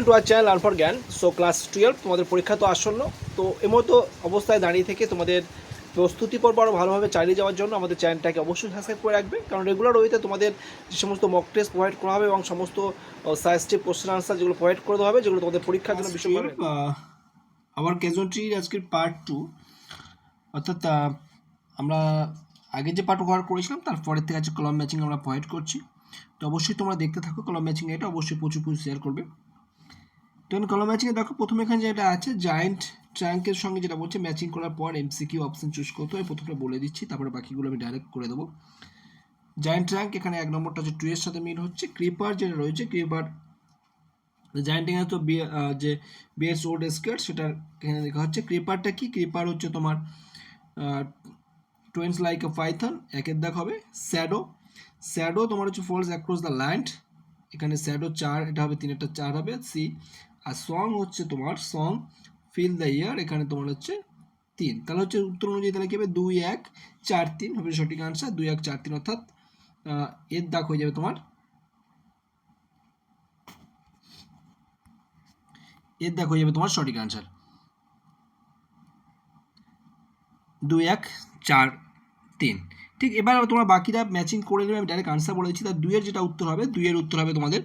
Welcome to our channel learn for Gyan. So class 12 তোমাদের পরীক্ষা তো আসন্ন। তো এর মতো অবস্থায় দাঁড়িয়ে থেকে তোমাদের প্রস্তুতি পর্ব আরও ভালোভাবে চালিয়ে যাওয়ার জন্য আমাদের চ্যানেলটাকে অবশ্যই সাবস্ক্রাইব করে রাখবে, কারণ রেগুলার ওয়েতে তোমাদের যে সমস্ত মক টেস্ট প্রোভাইড করা হবে এবং সমস্ত সাজেস্টিভ কোশ্চেন আনসার যেগুলো প্রোভাইড করে দেওয়া হবে, যেগুলো তোমাদের পরীক্ষার জন্য বিষয়ভাবে আবার ক্যাজুয়ালিটির আজকের পার্ট 2, অর্থাৎ আমরা আগে যে পার্ট কভার করেছিলাম তারপরের থেকে আজকে কলাম ম্যাচিং আমরা প্রোভাইড করছি। তো অবশ্যই তোমরা দেখতে থাকো কলাম ম্যাচিং, এটা অবশ্যই প্রচুর শেয়ার করবে। তো কলাম ম্যাচিংয়ে দেখো প্রথমে এখানে যেটা আছে জায়েন্ট ট্রাঙ্কের সঙ্গে যেটা বলছে ম্যাচিং করার পর এমসিকিউ অপশন চুজ করতে হয়, প্রথমটা বলে দিচ্ছি, তারপরে বাকিগুলো আমি ডাইরেক্ট করে দেবো। জায়েন্ট ট্রাঙ্ক এখানে এক নম্বরটা হচ্ছে 2 এর সাথে মিল হচ্ছে। ক্রিপার যেটা রয়েছে, ক্রিপার জায়েন্ট ট্রাঙ্ক তো যে বিএস ওল্ড স্কেট সেটার এখানে লেখা হচ্ছে। ক্রিপারটা কি? ক্রিপার হচ্ছে তোমার টুইন্স লাইক এ পাইথন, একের দাগ হবে। শ্যাডো, শ্যাডো তোমার হচ্ছে ফলস অ্যাক্রস দ্য ল্যান্ড, এখানে শ্যাডো 4, এটা হবে 3, 4 হবে সি। আর সং হচ্ছে তোমার সং ফিল দ্য ইয়ার, এখানে তোমার হচ্ছে 3। তাহলে হচ্ছে উত্তর অনুযায়ী তাহলে কি হবে 2 1 4 3 হবে সঠিক আনসার। 2 1 4 3 অর্থাৎ এর দাগ হয়ে যাবে তোমার, এর দাগ হয়ে যাবে তোমার সঠিক আনসার 2 1 4 3। ঠিক, এবার তোমরা বাকিরা ম্যাচিং করে নেবে। আমি ডাইরেক্ট আনসার বলে দিচ্ছি। তার 2 এর যেটা উত্তর হবে, 2 এর উত্তর হবে তোমাদের,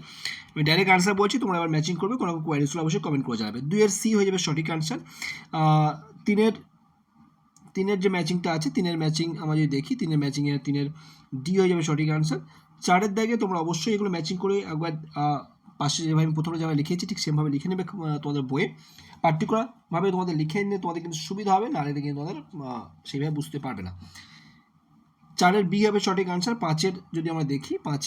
আমি ডাইরেক্ট আনসার বলছি, তোমরা এবার ম্যাচিং করবে। কোনো কোয়ারিজ হলে অবশ্যই কমেন্ট করে জানাবে। 2 এর সি হয়ে যাবে সঠিক আনসার। 3 এর যে ম্যাচিংটা আছে, 3 এর ম্যাচিং আমরা যদি দেখি, 3 এর ম্যাচিংয়ে 3 এর ডি হয়ে যাবে সঠিক আনসার। 4 এর দাগে তোমরা অবশ্যই এগুলো ম্যাচিং করে একবার পাশে যেভাবে আমি প্রথমে যেভাবে লিখেছি ঠিক সেভাবে লিখে নেবে তোমাদের বইয়ে। পার্টিকুলারভাবে তোমাদের লিখে নিলে তোমাদের কিন্তু সুবিধা হবে, না হলে কিন্তু তোমাদের সেইভাবে বুঝতে পারবে না। 4 এর বি হবে সঠিক আনসার। 5 এর যদি আমরা দেখি, 5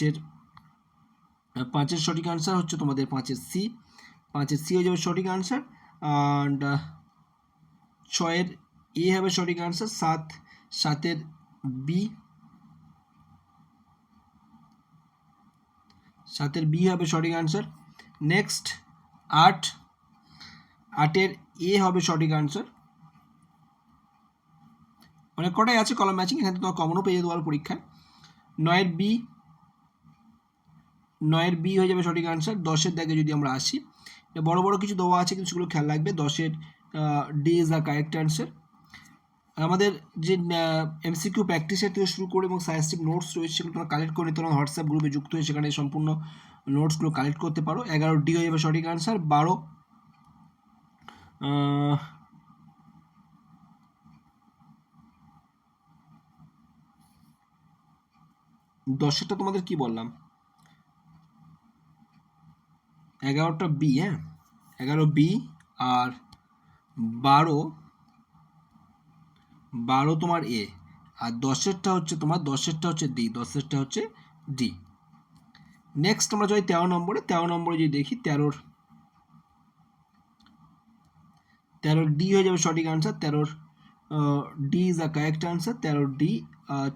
এর সঠিক আনসার হচ্ছে তোমাদের 5 এর সি, 5 এর সি হয়ে যাবে সঠিক আনসার। অ্যান্ড 6 এর এ হবে সঠিক আনসার। 7 এর বি, 7 এর বি হবে সঠিক আনসার। নেক্সট 8 এর এ হবে সঠিক আনসার। অনেক কটাই আছে কলাম ম্যাচিং, এখানে তোমার কমনও পেয়ে যেতে পারো পরীক্ষায়। 9 এর বি, 9 এর বি হয়ে যাবে সঠিক আনসার। 10 এর দাগে যদি আমরা আসি, বড় বড় কিছু দেওয়া আছে কিন্তু সেগুলো খেয়াল রাখবে। 10 এর D is the correct answer. আমাদের যে এমসিকিউ প্র্যাকটিসের থেকে শুরু করে এবং সাজেস্টিভ নোটস রয়েছে সেগুলো তোমরা কালেক্ট করে নিতে, হোয়াটসঅ্যাপ গ্রুপে যুক্ত হয়ে সেখানে সম্পূর্ণ নোটসগুলো কালেক্ট করতে পারো। 11 ডি হয়ে যাবে সঠিক আনসার। 12 10টা তোমাদের কি বললাম, 11টা বি, হ্যাঁ 11 বি। আর 12 তোমার এ। আর 10এরটা হচ্ছে তোমার, 10এরটা হচ্ছে ডি, 10এরটা হচ্ছে ডি। নেক্সট আমরা যাই 13 নম্বরে। 13 নম্বরে যদি দেখি, 13 ডি হয়ে যাবে সঠিক answer. 13 D is the correct answer, 13 D.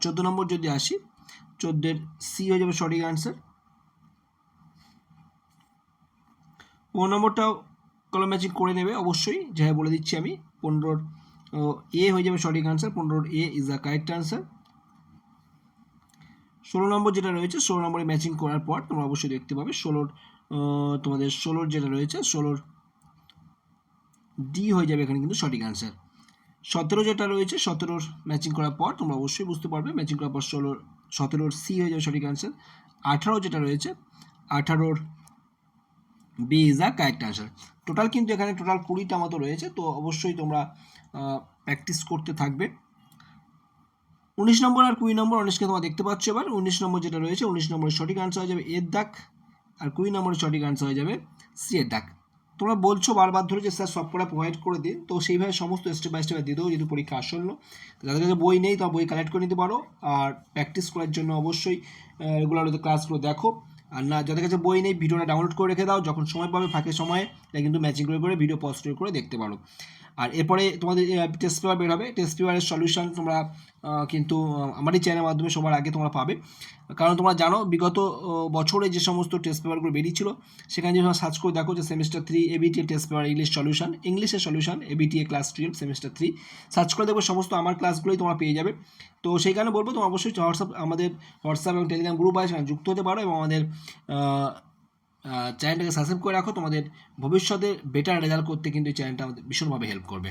14 নম্বর যদি আসি, 14 এর সি হয়ে যাবে সঠিক আনসার। 15 নম্বরটাও কলাম ম্যাচিং করে নেবে অবশ্যই, যা বলে দিচ্ছি আমি। 15 এ হয়ে যাবে সঠিক answer, 15 A is the correct answer. 16 নম্বর যেটা রয়েছে, 16 নম্বরে ম্যাচিং করার পর তোমরা অবশ্যই দেখতে পাবে 16 তোমাদের 16 যেটা রয়েছে, 16 ডি হয়ে যাবে এখানে কিন্তু সঠিক আনসার। 17 যেটা রয়েছে, 17 ম্যাচিং করার পর তোমরা অবশ্যই বুঝতে পারবে, ম্যাচিং করার পর 17 সি হয়ে যাবে সঠিক আনসার। 18 যেটা রয়েছে, 18 B is the correct answer. Total কিন্তু এখানে টোটাল 20টা মতো রয়েছে, তো অবশ্যই তোমরা প্র্যাকটিস করতে থাকবে। 19 নম্বর আর 20 নম্বর অনেককে তোমরা দেখতে পাচ্ছ। এবার 19 নম্বর যেটা রয়েছে, 19 নম্বরের সঠিক আনসার হয়ে যাবে এর দাগ, আর 20 নম্বরের সঠিক আনসার হয়ে যাবে সি এর দাগ। তোমরা বলছো বারবার ধরে যে স্যার সব কটা প্রোভাইড করে দিন, তো সেইভাবে সমস্ত স্টেপ বাই স্টেপ দিয়ে দেবো যেহেতু পরীক্ষা আসন্ন। যাদের কাছে বই নেই তারা বই কালেক্ট করে নিতে পারো, আর প্র্যাকটিস করার জন্য অবশ্যই রেগুলার ক্লাসগুলো দেখো। আর না, যাদের কাছে বই নেই ভিডিওটা ডাউনলোড করে রেখে দাও, যখন সময় পাবে ফাঁকের সময়ে তাই কিন্তু ম্যাচিং করে ভিডিও পজ করে দেখতে পারো। আর এরপরে তোমাদের টেস্ট পেপার বের হবে, টেস্ট পেপারের সলিউশন তোমরা কিন্তু আমারই চ্যানেলের মাধ্যমে সবার আগে তোমরা পাবে। কারণ তোমরা জানো বিগত বছরে যে সমস্ত টেস্ট পেপারগুলো বেরিয়েছিল সেখানে যদি তোমরা সার্চ করে দেখো যে সেমিস্টার 3 এবিটিএ টেস্ট পেপার ইংলিশের solution ABTA class 12 semester 3 search করে দেখো, সমস্ত আমার ক্লাসগুলোই তোমরা পেয়ে যাবে। তো সেই কারণে বলবো তোমরা অবশ্যই আমাদের হোয়াটসঅ্যাপ এবং টেলিগ্রাম গ্রুপ আছে সেখানে যুক্ত হতে পারো, এবং আমাদের চ্যানেলটাকে সাবস্ক্রাইব করে রাখো, তোমাদের ভবিষ্যতে বেটার রেজাল্ট করতে কিন্তু এই চ্যানেলটা আমাদের ভীষণভাবে হেল্প করবে।